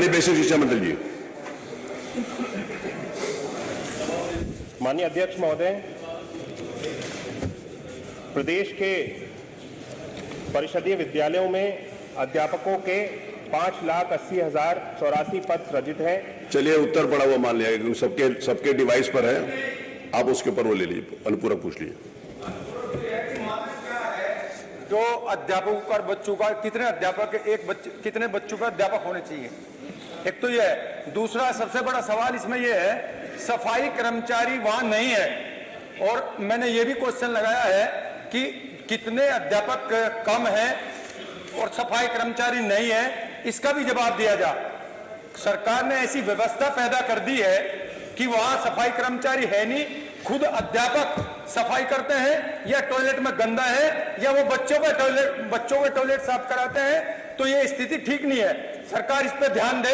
Basic शिक्षा मंत्री जी। माननीय अध्यक्ष महोदय, प्रदेश के परिषदीय विद्यालयों में अध्यापकों के 5,80,084 पद सृजित हैं। चलिए उत्तर पड़ा हुआ मान लिया, क्योंकि सबके डिवाइस पर है, आप उसके ऊपर वो ले लीजिए, अनुपूरक पूछ लीजिए। जो अध्यापकों का बच्चों का कितने अध्यापक कितने बच्चों का अध्यापक होने चाहिए, एक तो ये है। दूसरा सबसे बड़ा सवाल इसमें ये है, सफाई कर्मचारी वहां नहीं है, और मैंने ये भी क्वेश्चन लगाया है कि कितने अध्यापक कम है और सफाई कर्मचारी नहीं है, इसका भी जवाब दिया जा। सरकार ने ऐसी व्यवस्था पैदा कर दी है कि वहां सफाई कर्मचारी है नहीं, खुद अध्यापक सफाई करते हैं, या टॉयलेट में गंदा है, या वो बच्चों के टॉयलेट साफ कराते हैं। तो ये स्थिति ठीक नहीं है, सरकार इस पे ध्यान दे।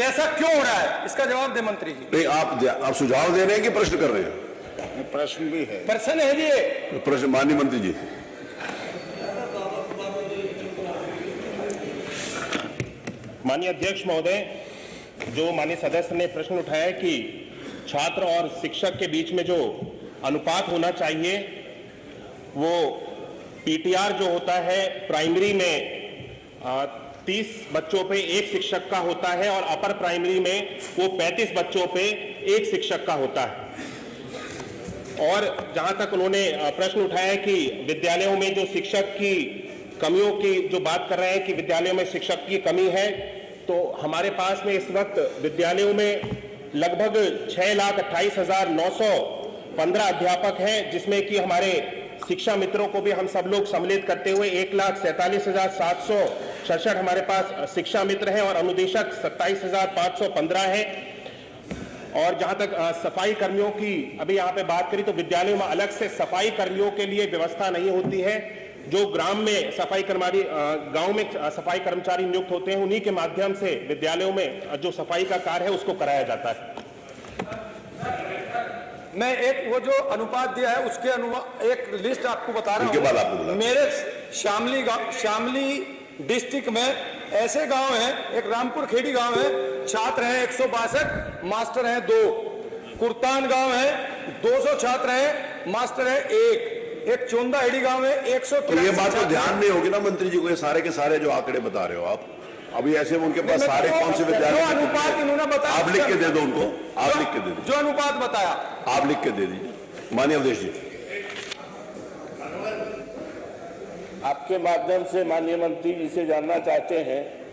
ऐसा क्यों हो रहा है, इसका जवाब दे मंत्री जी। नहीं, आप सुझाव दे रहे हैं कि प्रश्न कर रहे हैं? प्रश्न भी है, प्रश्न है जी। प्रश्न माननीय मंत्री जी। माननीय अध्यक्ष महोदय, जो माननीय सदस्य ने प्रश्न उठाया कि छात्र और शिक्षक के बीच में जो अनुपात होना चाहिए, वो पीटीआर जो होता है प्राइमरी में 30 बच्चों पे एक शिक्षक का होता है, और अपर प्राइमरी में वो 35 बच्चों पे एक शिक्षक का होता है। और जहां तक उन्होंने प्रश्न उठाया है कि विद्यालयों में जो शिक्षक की कमियों की जो बात कर रहे हैं कि विद्यालयों में शिक्षक की कमी है, तो हमारे पास में इस वक्त विद्यालयों में लगभग 6,28,915 अध्यापक हैं, जिसमें कि हमारे शिक्षा मित्रों को भी हम सब लोग सम्मिलित करते हुए 1,47,766 हमारे पास शिक्षा मित्र हैं, और अनुदेशक 27,515 हैं। और जहां तक सफाई कर्मियों की अभी यहाँ पे बात करी, तो विद्यालयों में अलग से सफाई कर्मियों के लिए व्यवस्था नहीं होती है। जो ग्राम में गांव में सफाई कर्मचारी नियुक्त होते हैं, उन्हीं के माध्यम से विद्यालयों में जो सफाई का कार्य है उसको कराया जाता है। मैं एक वो जो अनुपात दिया है उसके एक लिस्ट आपको बता रहा हूँ। मेरे शामली डिस्ट्रिक्ट में ऐसे गांव हैं, एक रामपुर खेड़ी गांव है, छात्र हैं 162, मास्टर हैं 2। कुरतान गांव है 200 छात्र हैं, मास्टर है 1। एक चोंदा हेड़ी गांव है 100। तो ये बात तो ध्यान नहीं होगी ना मंत्री जी को, ये सारे के सारे जो आंकड़े बता रहे हो आप, अभी ऐसे में उनके पास सारे कौन से विद्यालय, अनुपात इन्होंने बताया, आप लिख के दे दो उनको, आप लिख के दे दो जो अनुपात बताया, आप लिख के दे दीजिए। माननीय अध्यक्ष जी। आपके माध्यम से माननीय मंत्री जी से जानना चाहते हैं,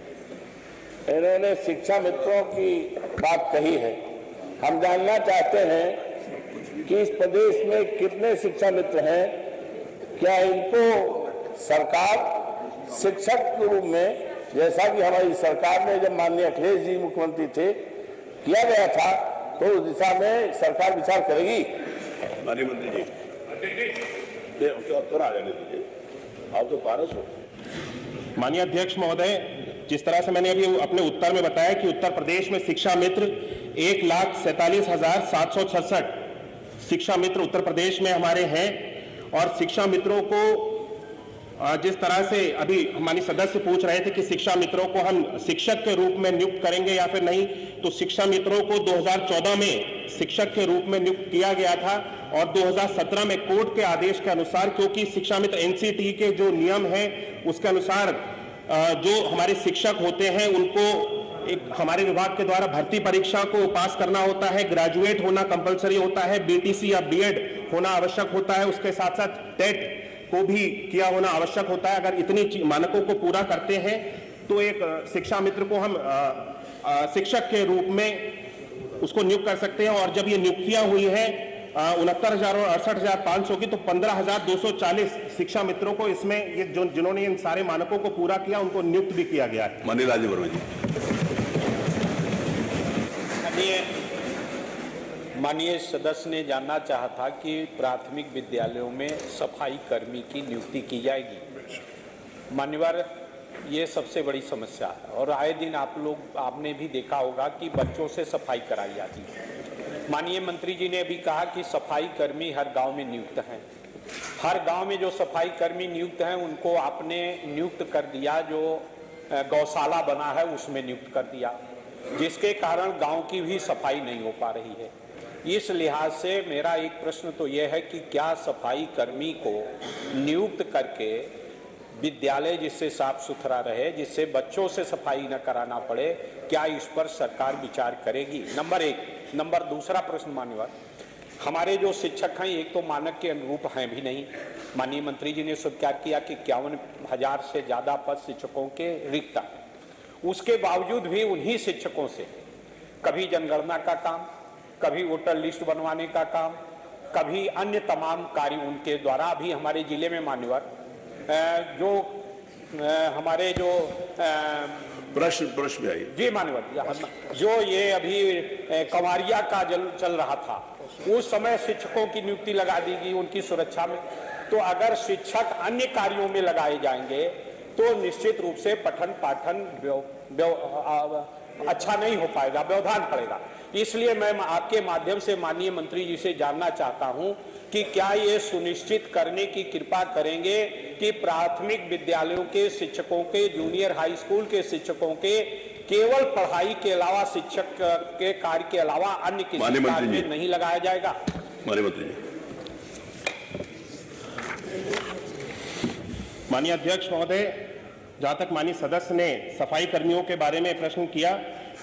इन्होंने शिक्षा मित्रों की बात कही है, हम जानना चाहते हैं कि इस प्रदेश में कितने शिक्षा मित्र हैं, क्या इनको सरकार शिक्षक के रूप में, जैसा कि हमारी सरकार में जब माननीय अखिलेश जी मुख्यमंत्री थे किया गया था, तो उस दिशा में सरकार विचार करेगी? माननीय मंत्री जी, उत्तर आ जाने दीजिए, आप तो पारस हो। माननीय अध्यक्ष महोदय, जिस तरह से मैंने अभी अपने उत्तर में बताया कि उत्तर प्रदेश में शिक्षा मित्र 1,47,766 शिक्षा मित्र उत्तर प्रदेश में हमारे हैं। और शिक्षा मित्रों को जिस तरह से अभी हमारे सदस्य पूछ रहे थे कि शिक्षा मित्रों को हम शिक्षक के रूप में नियुक्त करेंगे या फिर नहीं, तो शिक्षा मित्रों को 2014 में शिक्षक के रूप में नियुक्त किया गया था, और 2017 में कोर्ट के आदेश के अनुसार, क्योंकि शिक्षा मित्र एनसीटी के जो नियम हैं उसके अनुसार जो हमारे शिक्षक होते हैं उनको एक हमारे विभाग के द्वारा भर्ती परीक्षा को पास करना होता है, ग्रेजुएट होना कंपलसरी होता है, बीटीसी या बीएड होना आवश्यक होता है, उसके साथ साथ टेट को भी किया होना आवश्यक होता है। अगर इतनी मानकों को पूरा करते हैं तो एक शिक्षा मित्र को हम शिक्षक के रूप में उसको नियुक्त कर सकते हैं। और जब ये नियुक्तियां हुई हैं 69,000 और 68,500 की, तो 15,240 शिक्षा मित्रों को इसमें ये जिन्होंने इन सारे मानकों को पूरा किया उनको नियुक्त भी किया गया है। माननीय राजीव वर्मा जी। माननीय सदस्य ने जानना चाहा था कि प्राथमिक विद्यालयों में सफाई कर्मी की नियुक्ति की जाएगी। मान्यवर, ये सबसे बड़ी समस्या है, और आए दिन आपने भी देखा होगा कि बच्चों से सफाई कराई जाती है। माननीय मंत्री जी ने अभी कहा कि सफाई कर्मी हर गांव में नियुक्त हैं। हर गांव में जो सफाई कर्मी नियुक्त हैं उनको आपने नियुक्त कर दिया, जो गौशाला बना है उसमें नियुक्त कर दिया। जिसके कारण गांव की भी सफाई नहीं हो पा रही है। इस लिहाज से मेरा एक प्रश्न तो यह है कि क्या सफाई कर्मी को नियुक्त करके विद्यालय जिससे साफ सुथरा रहे, जिससे बच्चों से सफाई न कराना पड़े, क्या इस पर सरकार विचार करेगी? नंबर एक। नंबर दूसरा प्रश्न मान्यवर, हमारे जो शिक्षक हैं एक तो मानक के अनुरूप हैं भी नहीं। माननीय मंत्री जी ने स्वीकार किया कि 51,000 से ज्यादा पद शिक्षकों के रिक्त हैं। उसके बावजूद भी उन्हीं शिक्षकों से कभी जनगणना का काम, कभी वोटर लिस्ट बनवाने का काम, कभी अन्य तमाम कार्य उनके द्वारा भी हमारे जिले में मान्यवर जो हमारे जो प्रश्न आइए जी मान्यवर, जो ये अभी कंवरिया का चल रहा था, उस समय शिक्षकों की नियुक्ति लगा दी गई उनकी सुरक्षा में। तो अगर शिक्षक अन्य कार्यों में लगाए जाएंगे तो निश्चित रूप से पठन पाठन अच्छा नहीं हो पाएगा, व्यवधान पड़ेगा। इसलिए मैं आपके माध्यम से माननीय मंत्री जी से जानना चाहता हूं कि क्या ये सुनिश्चित करने की कृपा करेंगे कि प्राथमिक विद्यालयों के शिक्षकों के, जूनियर हाई स्कूल के शिक्षकों के केवल पढ़ाई के अलावा, शिक्षक के कार्य के अलावा अन्य किसी कार्य में नहीं लगाया जाएगा? माननीय मंत्री जी। माननीय अध्यक्ष महोदय, जहां तक माननीय सदस्य ने सफाई कर्मियों के बारे में प्रश्न किया,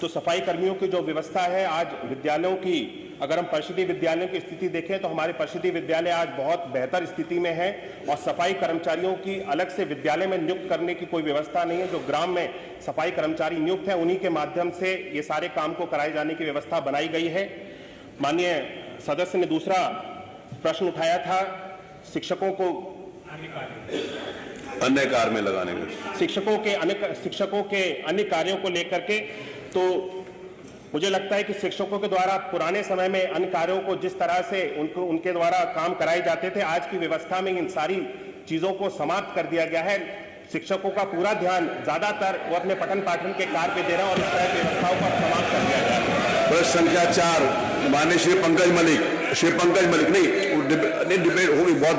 तो सफाई कर्मियों की जो व्यवस्था है आज विद्यालयों की, अगर हम परिषदीय विद्यालयों की स्थिति देखें तो हमारे परिषदीय विद्यालय आज बहुत बेहतर स्थिति में है और सफाई कर्मचारियों की अलग से विद्यालय में नियुक्त करने की कोई व्यवस्था नहीं है। जो ग्राम में सफाई कर्मचारी नियुक्त हैं उन्हीं के माध्यम से ये सारे काम को कराए जाने की व्यवस्था बनाई गई है। माननीय सदस्य ने दूसरा प्रश्न उठाया था शिक्षकों को अन्य कार्य में लगाने के, शिक्षकों के अन्य कार्यों को लेकर के। तो मुझे लगता है कि शिक्षकों के द्वारा पुराने समय में अन्य कार्यों को जिस तरह से उनके द्वारा काम कराए जाते थे, आज की व्यवस्था में इन सारी चीजों को समाप्त कर दिया गया है। शिक्षकों का पूरा ध्यान ज्यादातर वो अपने पठन पाठन के कार्य पे दे रहे हैं और इस तरह की व्यवस्थाओं को समाप्त कर दिया गया है। प्रश्न संख्या 4 माननीय श्री पंकज मलिक नहीं डिबेट होगी बहुत